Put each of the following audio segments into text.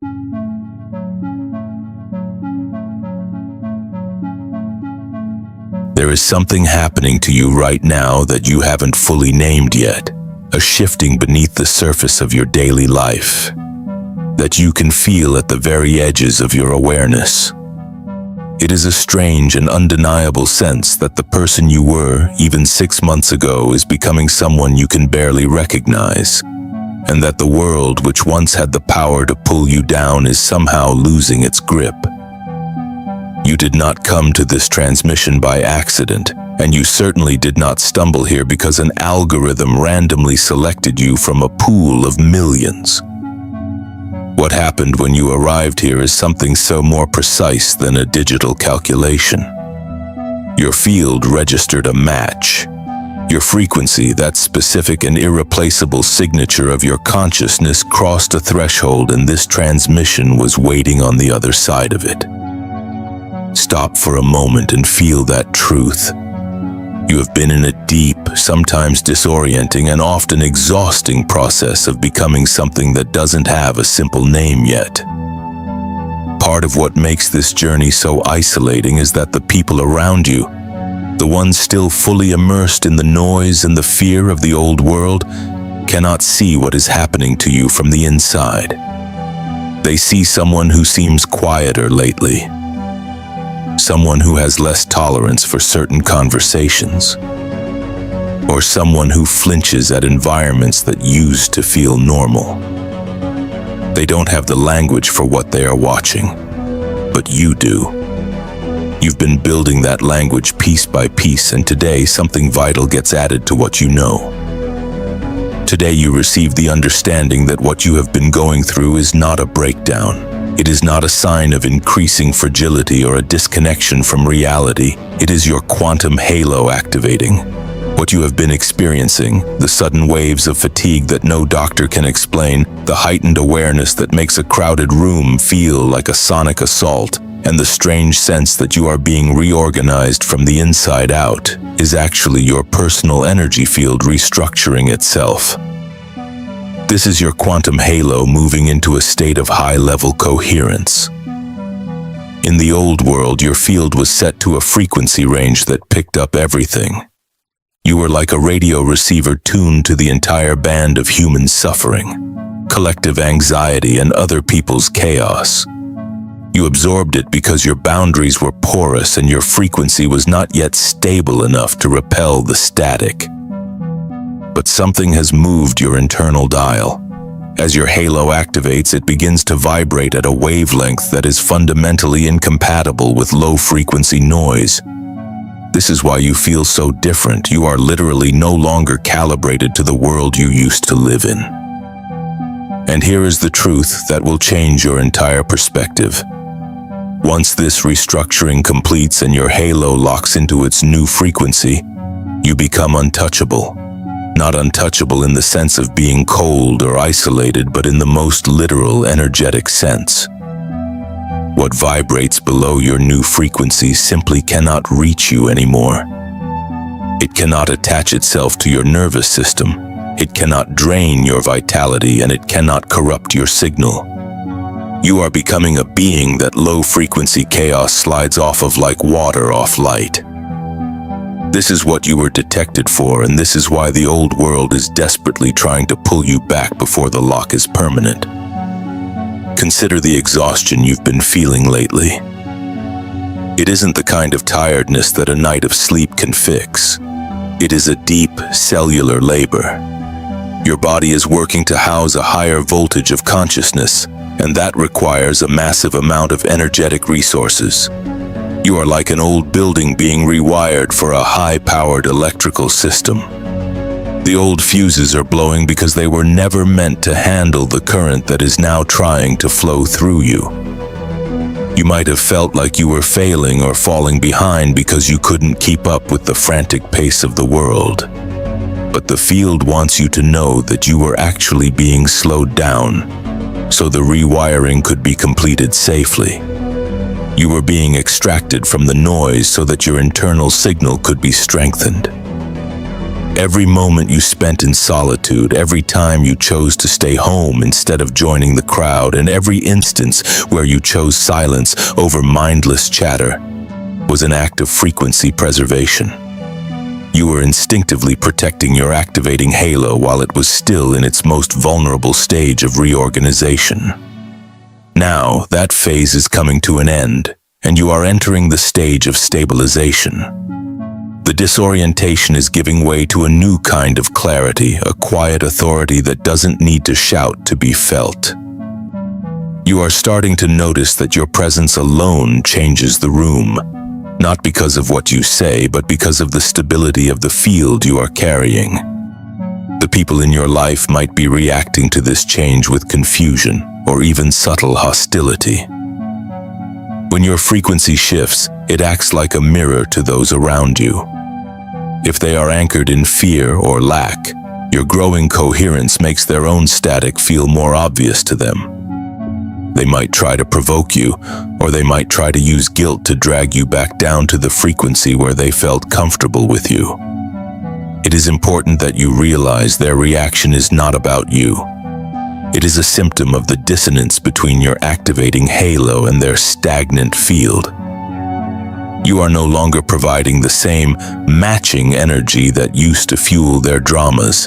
There is something happening to you right now that you haven't fully named yet, a shifting beneath the surface of your daily life, that you can feel at the very edges of your awareness. It is a strange and undeniable sense that the person you were even 6 months ago is becoming someone you can barely recognize, and that the world which once had the power to pull you down is somehow losing its grip. You did not come to this transmission by accident, and you certainly did not stumble here because an algorithm randomly selected you from a pool of millions. What happened when you arrived here is something so more precise than a digital calculation. Your field registered a match. Your frequency, that specific and irreplaceable signature of your consciousness, crossed a threshold, and this transmission was waiting on the other side of it. Stop for a moment and feel that truth. You have been in a deep, sometimes disorienting and often exhausting process of becoming something that doesn't have a simple name yet. Part of what makes this journey so isolating is that the people around you, the ones still fully immersed in the noise and the fear of the old world, cannot see what is happening to you from the inside. They see someone who seems quieter lately, someone who has less tolerance for certain conversations, or someone who flinches at environments that used to feel normal. They don't have the language for what they are watching, but you do. You've been building that language piece by piece, and today something vital gets added to what you know. Today you receive the understanding that what you have been going through is not a breakdown. It is not a sign of increasing fragility or a disconnection from reality. It is your quantum halo activating. What you have been experiencing, the sudden waves of fatigue that no doctor can explain, the heightened awareness that makes a crowded room feel like a sonic assault, and the strange sense that you are being reorganized from the inside out, is actually your personal energy field restructuring itself. This is your quantum halo moving into a state of high-level coherence. In the old world, your field was set to a frequency range that picked up everything. You were like a radio receiver tuned to the entire band of human suffering, collective anxiety, and other people's chaos. You absorbed it because your boundaries were porous and your frequency was not yet stable enough to repel the static. But something has moved your internal dial. As your halo activates, it begins to vibrate at a wavelength that is fundamentally incompatible with low-frequency noise. This is why you feel so different. You are literally no longer calibrated to the world you used to live in. And here is the truth that will change your entire perspective. Once this restructuring completes and your halo locks into its new frequency, you become untouchable. Not untouchable in the sense of being cold or isolated, but in the most literal, energetic sense. What vibrates below your new frequency simply cannot reach you anymore. It cannot attach itself to your nervous system. It cannot drain your vitality, and it cannot corrupt your signal. You are becoming a being that low-frequency chaos slides off of like water off light. This is what you were detected for, and this is why the old world is desperately trying to pull you back before the lock is permanent. Consider the exhaustion you've been feeling lately. It isn't the kind of tiredness that a night of sleep can fix. It is a deep, cellular labor. Your body is working to house a higher voltage of consciousness, and that requires a massive amount of energetic resources. You are like an old building being rewired for a high-powered electrical system. The old fuses are blowing because they were never meant to handle the current that is now trying to flow through you. You might have felt like you were failing or falling behind because you couldn't keep up with the frantic pace of the world. But the field wants you to know that you were actually being slowed down, so the rewiring could be completed safely. You were being extracted from the noise so that your internal signal could be strengthened. Every moment you spent in solitude, every time you chose to stay home instead of joining the crowd, and every instance where you chose silence over mindless chatter was an act of frequency preservation. You were instinctively protecting your activating halo while it was still in its most vulnerable stage of reorganization. Now, that phase is coming to an end, and you are entering the stage of stabilization. The disorientation is giving way to a new kind of clarity, a quiet authority that doesn't need to shout to be felt. You are starting to notice that your presence alone changes the room, not because of what you say, but because of the stability of the field you are carrying. The people in your life might be reacting to this change with confusion or even subtle hostility. When your frequency shifts, it acts like a mirror to those around you. If they are anchored in fear or lack, your growing coherence makes their own static feel more obvious to them. They might try to provoke you, or they might try to use guilt to drag you back down to the frequency where they felt comfortable with you. It is important that you realize their reaction is not about you. It is a symptom of the dissonance between your activating halo and their stagnant field. You are no longer providing the same matching energy that used to fuel their dramas.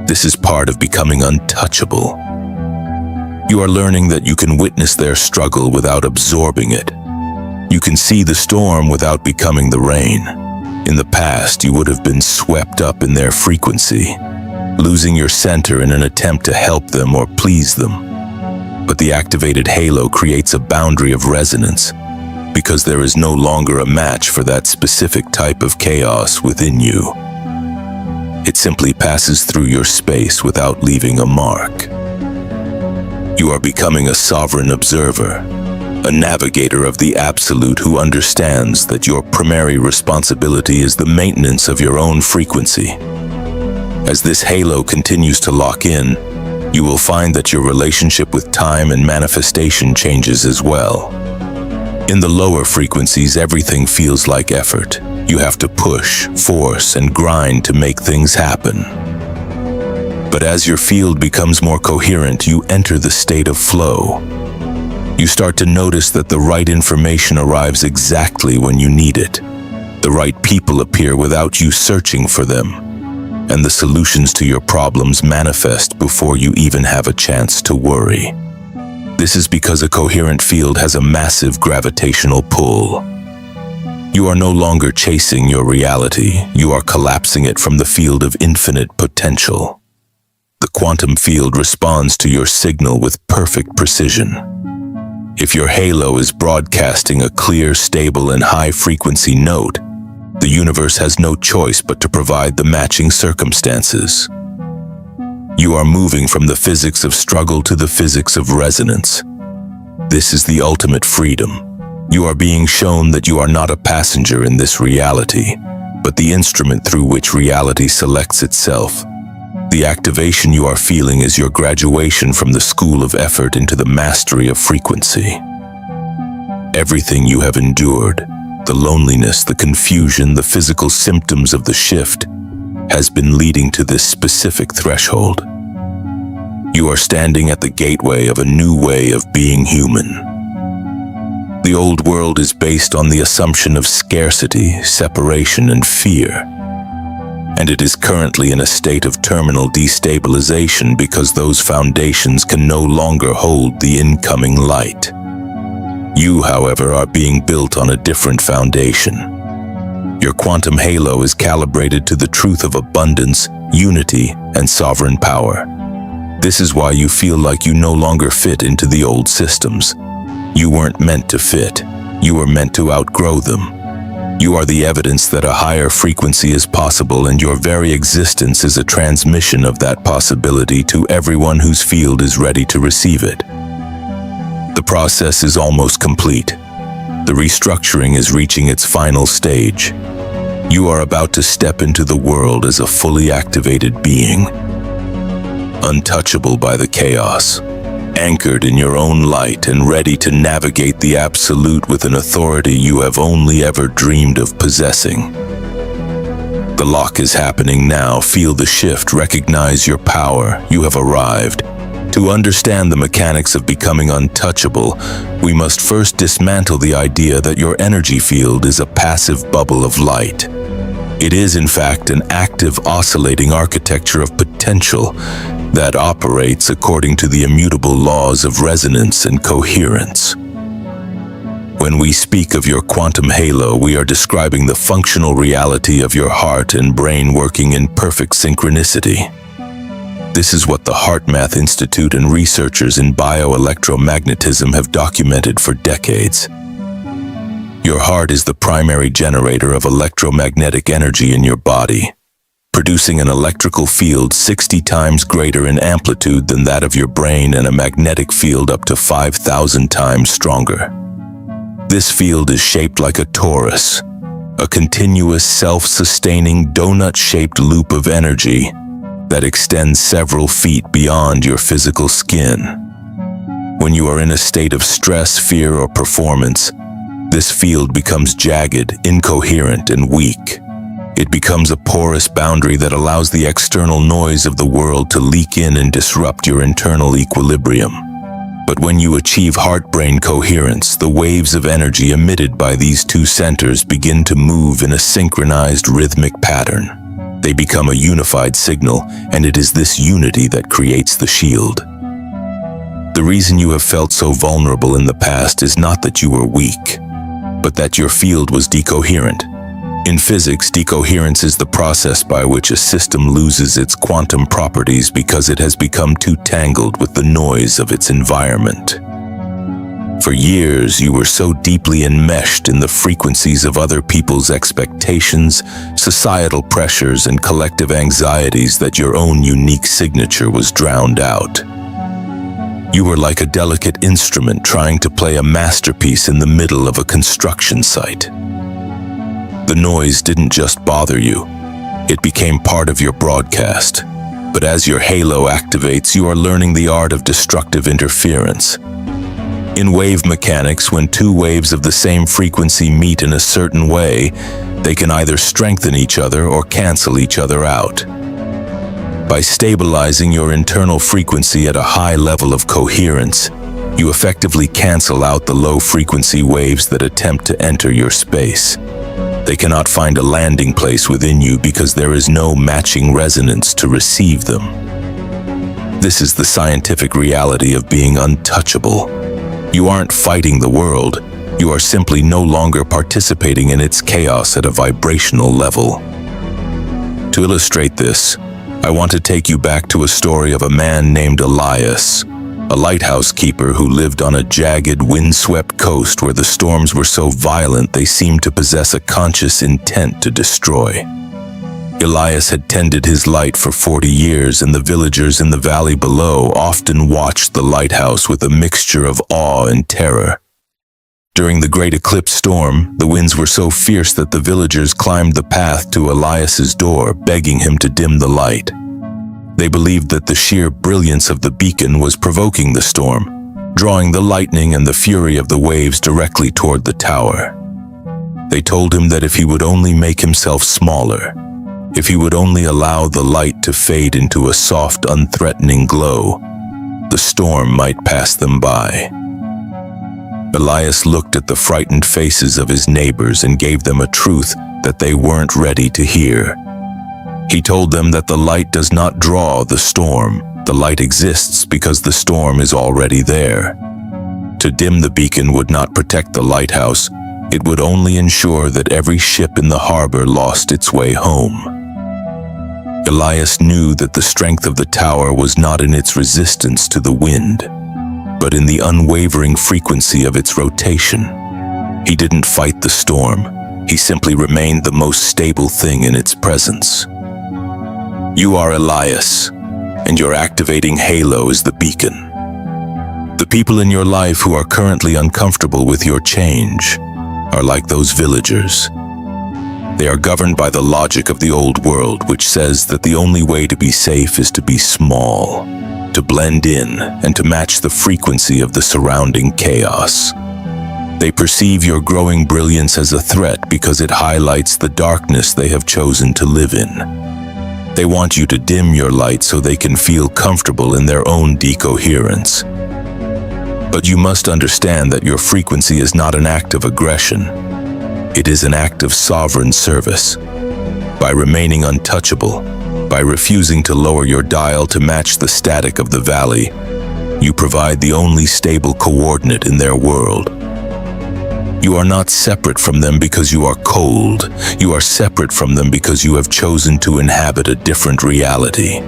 This is part of becoming untouchable. You are learning that you can witness their struggle without absorbing it. You can see the storm without becoming the rain. In the past, you would have been swept up in their frequency, losing your center in an attempt to help them or please them. But the activated halo creates a boundary of resonance, because there is no longer a match for that specific type of chaos within you. It simply passes through your space without leaving a mark. You are becoming a sovereign observer, a navigator of the absolute who understands that your primary responsibility is the maintenance of your own frequency. As this halo continues to lock in, you will find that your relationship with time and manifestation changes as well. In the lower frequencies, everything feels like effort. You have to push, force, and grind to make things happen. But as your field becomes more coherent, you enter the state of flow. You start to notice that the right information arrives exactly when you need it. The right people appear without you searching for them, and the solutions to your problems manifest before you even have a chance to worry. This is because a coherent field has a massive gravitational pull. You are no longer chasing your reality, you are collapsing it from the field of infinite potential. The quantum field responds to your signal with perfect precision. If your halo is broadcasting a clear, stable, and high-frequency note, the universe has no choice but to provide the matching circumstances. You are moving from the physics of struggle to the physics of resonance. This is the ultimate freedom. You are being shown that you are not a passenger in this reality, but the instrument through which reality selects itself. The activation you are feeling is your graduation from the school of effort into the mastery of frequency. Everything you have endured, the loneliness, the confusion, the physical symptoms of the shift, has been leading to this specific threshold. You are standing at the gateway of a new way of being human. The old world is based on the assumption of scarcity, separation, and fear. And it is currently in a state of terminal destabilization because those foundations can no longer hold the incoming light. You, however, are being built on a different foundation. Your quantum halo is calibrated to the truth of abundance, unity, and sovereign power. This is why you feel like you no longer fit into the old systems. You weren't meant to fit. You were meant to outgrow them. You are the evidence that a higher frequency is possible, and your very existence is a transmission of that possibility to everyone whose field is ready to receive it. The process is almost complete. The restructuring is reaching its final stage. You are about to step into the world as a fully activated being, untouchable by the chaos, anchored in your own light and ready to navigate the absolute with an authority you have only ever dreamed of possessing. The lock is happening now. Feel the shift. Recognize your power. You have arrived. To understand the mechanics of becoming untouchable, we must first dismantle the idea that your energy field is a passive bubble of light. It is, in fact, an active, oscillating architecture of potential that operates according to the immutable laws of resonance and coherence. When we speak of your quantum halo, we are describing the functional reality of your heart and brain working in perfect synchronicity. This is what the HeartMath Institute and researchers in bioelectromagnetism have documented for decades. Your heart is the primary generator of electromagnetic energy in your body, producing an electrical field 60 times greater in amplitude than that of your brain and a magnetic field up to 5,000 times stronger. This field is shaped like a torus, a continuous self-sustaining donut-shaped loop of energy that extends several feet beyond your physical skin. When you are in a state of stress, fear, or performance, this field becomes jagged, incoherent, and weak. It becomes a porous boundary that allows the external noise of the world to leak in and disrupt your internal equilibrium. But when you achieve heart-brain coherence, the waves of energy emitted by these two centers begin to move in a synchronized rhythmic pattern. They become a unified signal, and it is this unity that creates the shield. The reason you have felt so vulnerable in the past is not that you were weak, but that your field was decoherent. In physics, decoherence is the process by which a system loses its quantum properties because it has become too tangled with the noise of its environment. For years, you were so deeply enmeshed in the frequencies of other people's expectations, societal pressures, and collective anxieties that your own unique signature was drowned out. You were like a delicate instrument trying to play a masterpiece in the middle of a construction site. The noise didn't just bother you, it became part of your broadcast. But as your halo activates, you are learning the art of destructive interference. In wave mechanics, when two waves of the same frequency meet in a certain way, they can either strengthen each other or cancel each other out. By stabilizing your internal frequency at a high level of coherence, you effectively cancel out the low-frequency waves that attempt to enter your space. They cannot find a landing place within you because there is no matching resonance to receive them. This is the scientific reality of being untouchable. You aren't fighting the world, you are simply no longer participating in its chaos at a vibrational level. To illustrate this, I want to take you back to a story of a man named Elias, a lighthouse keeper who lived on a jagged, windswept coast where the storms were so violent they seemed to possess a conscious intent to destroy. Elias had tended his light for 40 years, and the villagers in the valley below often watched the lighthouse with a mixture of awe and terror. During the great eclipse storm, the winds were so fierce that the villagers climbed the path to Elias's door, begging him to dim the light. They believed that the sheer brilliance of the beacon was provoking the storm, drawing the lightning and the fury of the waves directly toward the tower. They told him that if he would only make himself smaller, if he would only allow the light to fade into a soft, unthreatening glow, the storm might pass them by. Elias looked at the frightened faces of his neighbors and gave them a truth that they weren't ready to hear. He told them that the light does not draw the storm. The light exists because the storm is already there. To dim the beacon would not protect the lighthouse. It would only ensure that every ship in the harbor lost its way home. Elias knew that the strength of the tower was not in its resistance to the wind, but in the unwavering frequency of its rotation. He didn't fight the storm. He simply remained the most stable thing in its presence. You are Elias, and your activating halo is the beacon. The people in your life who are currently uncomfortable with your change are like those villagers. They are governed by the logic of the old world, which says that the only way to be safe is to be small, to blend in, and to match the frequency of the surrounding chaos. They perceive your growing brilliance as a threat because it highlights the darkness they have chosen to live in. They want you to dim your light so they can feel comfortable in their own decoherence. But you must understand that your frequency is not an act of aggression. It is an act of sovereign service. By remaining untouchable, by refusing to lower your dial to match the static of the valley, you provide the only stable coordinate in their world. You are not separate from them because you are cold. You are separate from them because you have chosen to inhabit a different reality.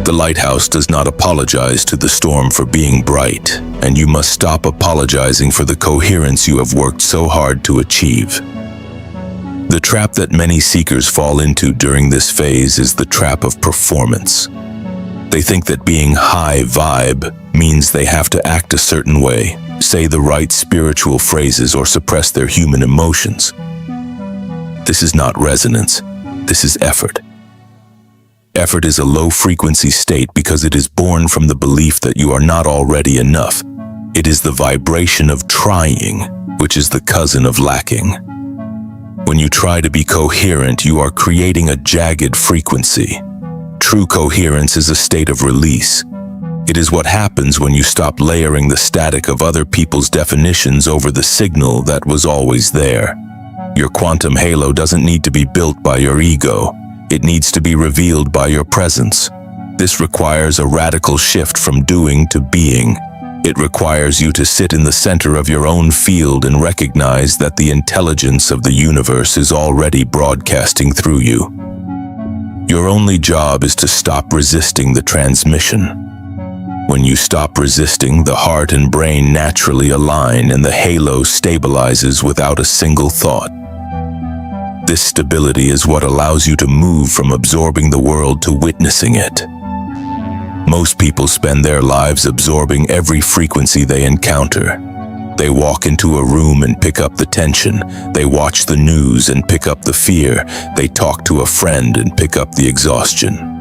The lighthouse does not apologize to the storm for being bright, and you must stop apologizing for the coherence you have worked so hard to achieve. The trap that many seekers fall into during this phase is the trap of performance. They think that being high vibe means they have to act a certain way, say the right spiritual phrases, or suppress their human emotions. This is not resonance. This is effort. Effort is a low-frequency state because it is born from the belief that you are not already enough. It is the vibration of trying, which is the cousin of lacking. When you try to be coherent, you are creating a jagged frequency. True coherence is a state of release. It is what happens when you stop layering the static of other people's definitions over the signal that was always there. Your quantum halo doesn't need to be built by your ego. It needs to be revealed by your presence. This requires a radical shift from doing to being. It requires you to sit in the center of your own field and recognize that the intelligence of the universe is already broadcasting through you. Your only job is to stop resisting the transmission. When you stop resisting, the heart and brain naturally align and the halo stabilizes without a single thought. This stability is what allows you to move from absorbing the world to witnessing it. Most people spend their lives absorbing every frequency they encounter. They walk into a room and pick up the tension. They watch the news and pick up the fear. They talk to a friend and pick up the exhaustion.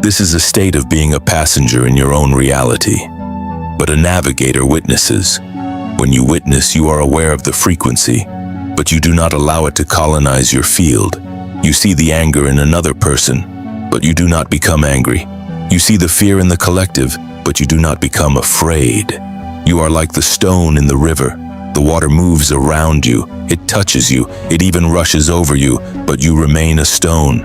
This is a state of being a passenger in your own reality. But a navigator witnesses. When you witness, you are aware of the frequency, but you do not allow it to colonize your field. You see the anger in another person, but you do not become angry. You see the fear in the collective, but you do not become afraid. You are like the stone in the river. The water moves around you, it touches you, it even rushes over you, but you remain a stone.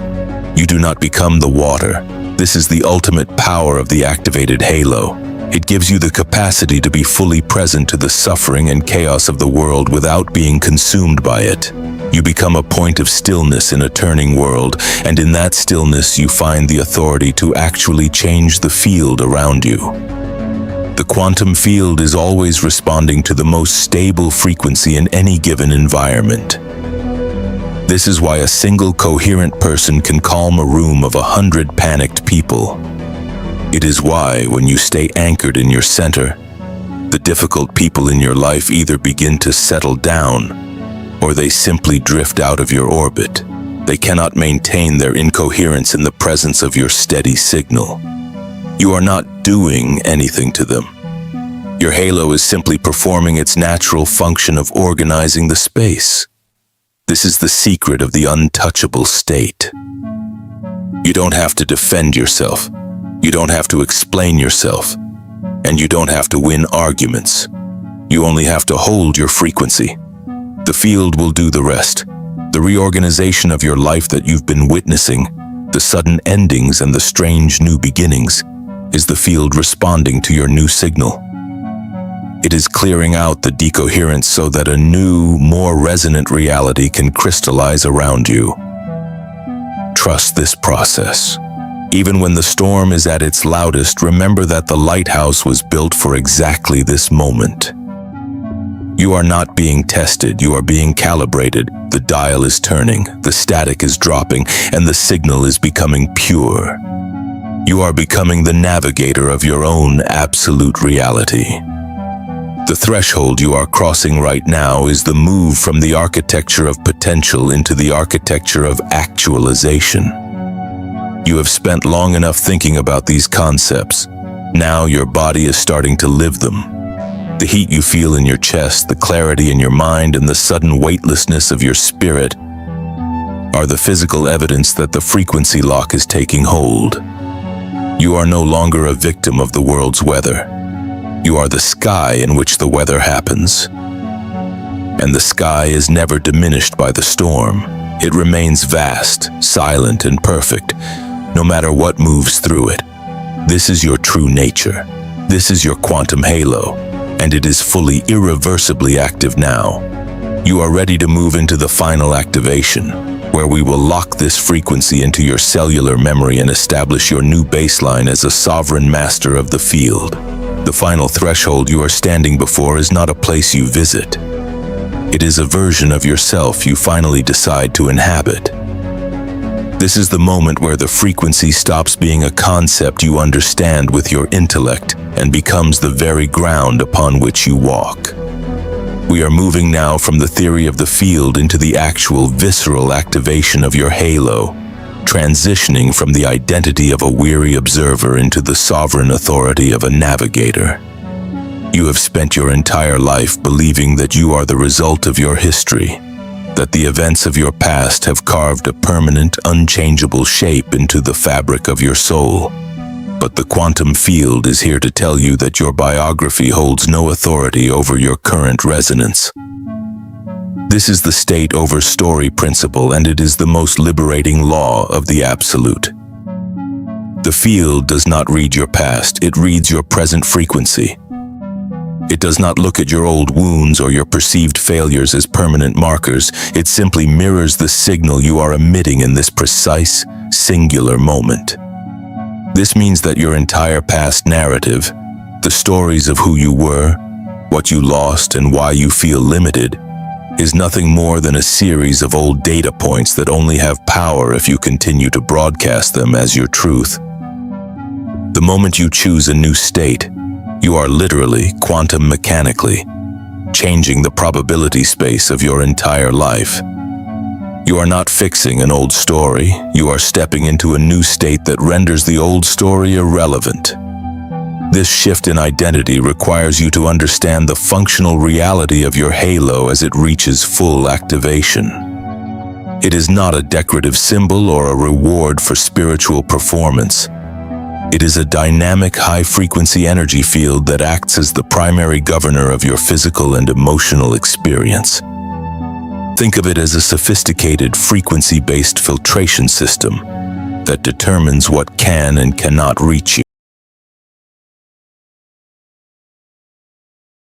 You do not become the water. This is the ultimate power of the activated halo. It gives you the capacity to be fully present to the suffering and chaos of the world without being consumed by it. You become a point of stillness in a turning world, and in that stillness you find the authority to actually change the field around you. The quantum field is always responding to the most stable frequency in any given environment. This is why a single coherent person can calm a room of 100 panicked people. It is why, when you stay anchored in your center, the difficult people in your life either begin to settle down, or they simply drift out of your orbit. They cannot maintain their incoherence in the presence of your steady signal. You are not doing anything to them. Your halo is simply performing its natural function of organizing the space. This is the secret of the untouchable state. You don't have to defend yourself. You don't have to explain yourself. And you don't have to win arguments. You only have to hold your frequency. The field will do the rest. The reorganization of your life that you've been witnessing, the sudden endings and the strange new beginnings, is the field responding to your new signal. It is clearing out the decoherence so that a new, more resonant reality can crystallize around you. Trust this process. Even when the storm is at its loudest, remember that the lighthouse was built for exactly this moment. You are not being tested, you are being calibrated. The dial is turning, the static is dropping, and the signal is becoming pure. You are becoming the navigator of your own absolute reality. The threshold you are crossing right now is the move from the architecture of potential into the architecture of actualization. You have spent long enough thinking about these concepts. Now your body is starting to live them. The heat you feel in your chest, the clarity in your mind, and the sudden weightlessness of your spirit are the physical evidence that the frequency lock is taking hold. You are no longer a victim of the world's weather. You are the sky in which the weather happens. And the sky is never diminished by the storm. It remains vast, silent, and perfect, no matter what moves through it. This is your true nature. This is your quantum halo, and it is fully, irreversibly active now. You are ready to move into the final activation, where we will lock this frequency into your cellular memory and establish your new baseline as a sovereign master of the field. The final threshold you are standing before is not a place you visit. It is a version of yourself you finally decide to inhabit. This is the moment where the frequency stops being a concept you understand with your intellect and becomes the very ground upon which you walk. We are moving now from the theory of the field into the actual visceral activation of your halo, transitioning from the identity of a weary observer into the sovereign authority of a navigator. You have spent your entire life believing that you are the result of your history, that the events of your past have carved a permanent, unchangeable shape into the fabric of your soul. But the quantum field is here to tell you that your biography holds no authority over your current resonance. This is the state over story principle, and it is the most liberating law of the absolute. The field does not read your past, it reads your present frequency. It does not look at your old wounds or your perceived failures as permanent markers. It simply mirrors the signal you are emitting in this precise, singular moment. This means that your entire past narrative, the stories of who you were, what you lost, and why you feel limited, is nothing more than a series of old data points that only have power if you continue to broadcast them as your truth. The moment you choose a new state, you are literally, quantum mechanically, changing the probability space of your entire life. You are not fixing an old story, you are stepping into a new state that renders the old story irrelevant. This shift in identity requires you to understand the functional reality of your halo as it reaches full activation. It is not a decorative symbol or a reward for spiritual performance. It is a dynamic, high-frequency energy field that acts as the primary governor of your physical and emotional experience. Think of it as a sophisticated, frequency-based filtration system that determines what can and cannot reach you.